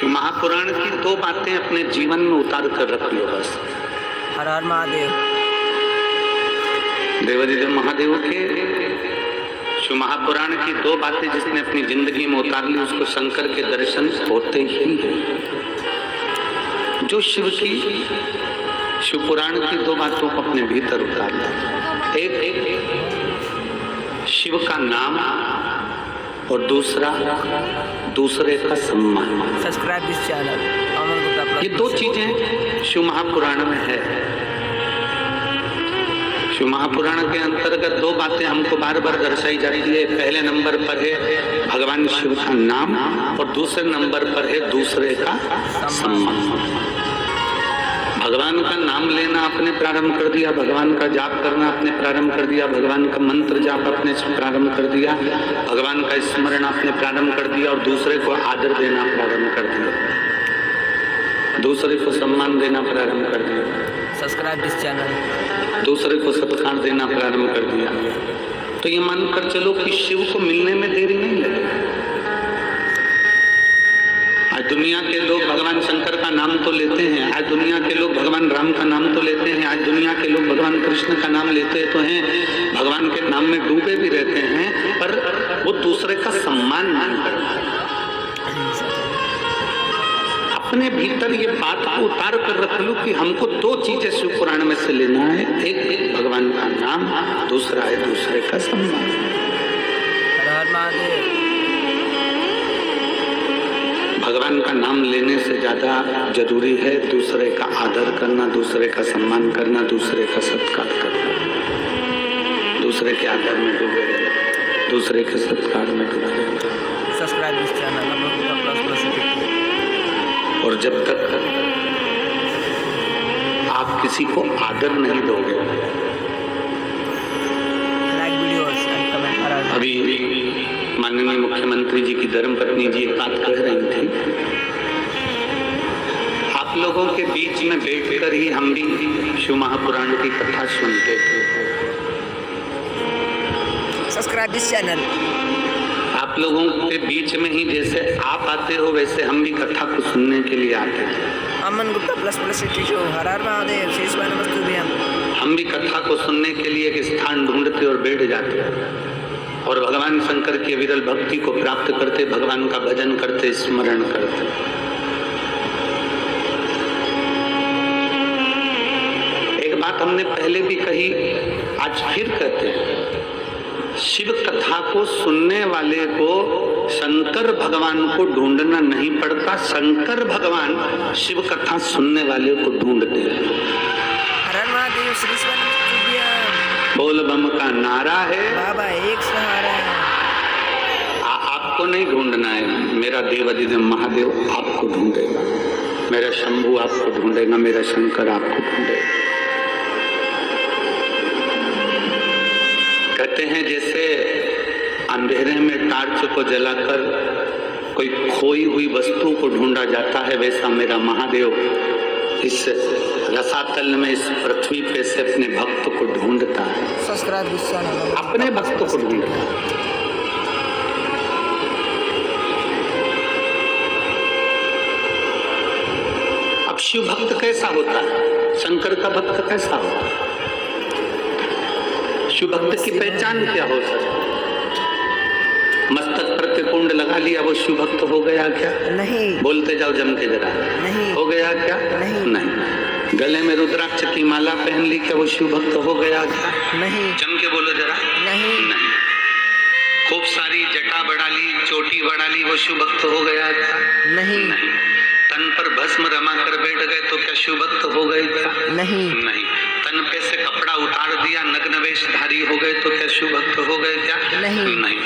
शिव महापुराण की दो बातें अपने जीवन में उतार कर रख लो बस। हर हर महादेव। देवादिदेव महादेव के शिव महापुराण की दो बातें जिसने अपनी जिंदगी में उतार ली उसको शंकर के दर्शन होते ही हैं। जो शिव की शिव पुराण की दो बातों को अपने भीतर उतार लिया, एक शिव का नाम और दूसरे का सम्मान। Subscribe this channel. ये दो चीजें शिव महापुराण में है। शिव महापुराण के अंतर्गत दो बातें हमको बार बार दर्शाई जाती है। पहले नंबर पर है भगवान शिव का नाम और दूसरे नंबर पर है दूसरे का सम्मान। भगवान का नाम लेना आपने प्रारंभ कर दिया, भगवान का जाप करना आपने प्रारंभ कर दिया, भगवान का मंत्र जाप आपने प्रारंभ कर दिया, भगवान का स्मरण आपने प्रारंभ कर दिया और दूसरे को आदर देना प्रारंभ कर दिया, दूसरे को सम्मान देना प्रारंभ कर दिया, सब्सक्राइब दिस चैनल, दूसरे को सत्कार देना प्रारंभ कर दिया। तो ये मानकर चलो कि शिव को मिलने में देरी नहीं लगी। आज दुनिया के लोग भगवान शंकर का नाम तो लेते हैं, आज दुनिया के लोग भगवान राम का नाम तो लेते हैं, आज दुनिया के लोग भगवान कृष्ण का नाम लेते तो हैं, भगवान के नाम में डूबे भी रहते हैं, पर वो दूसरे का सम्मान नहीं करते। अपने भीतर ये बात को उतार कर रख लो कि हमको दो चीजें शिव पुराण में से लेना है, एक भगवान का नाम, दूसरा है दूसरे का सम्मान। हर हर महादेव। भगवान का नाम लेने से ज्यादा जरूरी है दूसरे का आदर करना, दूसरे का सम्मान करना, दूसरे का सत्कार करना। दूसरे के आदर में डूबे, दूसरे के सत्कार में डूबे। Subscribe this channel. और जब तक आप किसी को आदर नहीं दोगे, लाइक वीडियोस एंड कमेंट। अभी माननीय मुख्यमंत्री जी की धर्मपत्नी जी एक बात कह रही थी, आप लोगों के बीच में बैठकर ही हम भी शिव महापुराण की कथा सुनते थे। Subscribe this channel. आप लोगों के बीच में ही जैसे आप आते हो वैसे हम भी कथा को सुनने के लिए आते थे। Aman Gupta plus show. हर हर महादेव। शेष वस्तु भी हम भी कथा को सुनने के लिए एक स्थान ढूंढते और बैठ जाते और भगवान शंकर की विरल भक्ति को प्राप्त करते, भगवान का भजन करते, स्मरण करते। एक बात हमने पहले भी कही, आज फिर कहते हैं, शिव कथा को सुनने वाले को शंकर भगवान को ढूंढना नहीं पड़ता, शंकर भगवान शिव कथा सुनने वाले को ढूंढते हैं। हर हर महादेव। श्री बोल बम का नारा है, बाबा एक सहारा है। आपको नहीं ढूंढना है, मेरा देवादिदेव महादेव आपको ढूंढेगा, मेरा शंभू आपको ढूंढेगा, मेरा शंकर आपको ढूंढेगा। कहते हैं जैसे अंधेरे में टार्च को जलाकर कोई खोई हुई वस्तु को ढूंढा जाता है, वैसा मेरा महादेव इस रसातल में, इस पृथ्वी पे से अपने भक्त को ढूंढता है, अपने भक्त को ढूंढता है। अब शिव भक्त कैसा होता है, शंकर का भक्त कैसा होता है, शिव भक्त की पहचान क्या हो सकती है? मस्तक पर कुंड लगा लिया वो शिव भक्त हो गया क्या? नहीं। बोलते जाओ जम के जरा। नहीं। हो गया क्या? नहीं। गले में रुद्राक्ष की माला पहन ली क्या वो शिव भक्त हो गया क्या? नहीं। जम के बोलो जरा। नहीं। खूब सारी जटा बढ़ा ली, चोटी बढ़ा ली, वो शिव भक्त हो गया क्या? नहीं। तन पर भस्म रमा कर बैठ गए तो क्या शिव भक्त हो गए क्या? नहीं। नहीं। तन पे से कपड़ा उतार दिया, नग्न वेशधारी हो गए तो क्या शिव भक्त हो गए क्या? नहीं। नहीं।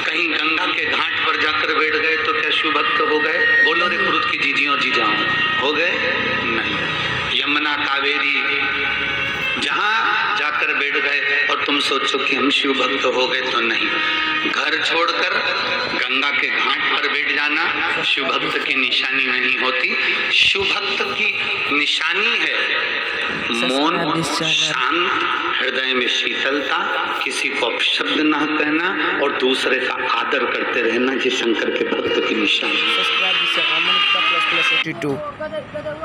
कहीं गंगा के घाट पर जाकर बैठ गए तो क्या शिव भक्त हो गए? बोलो रे क्रुद्ध की जीजियों जीजाओं, हो गए? नहीं। यमुना कावेरी जहां जाकर बैठ गए और तुम सोचो कि हम शिव भक्त हो गए तो नहीं। घर छोड़कर गंगा के घाट पर बैठ जाना शिव भक्त की निशानी नहीं होती। शिव भक्त की निशानी है मौन, शांत, हृदय में शीतलता, किसी को अपशब्द ना कहना और दूसरे का आदर करते रहना। ये शंकर के भक्त की निशानी। 52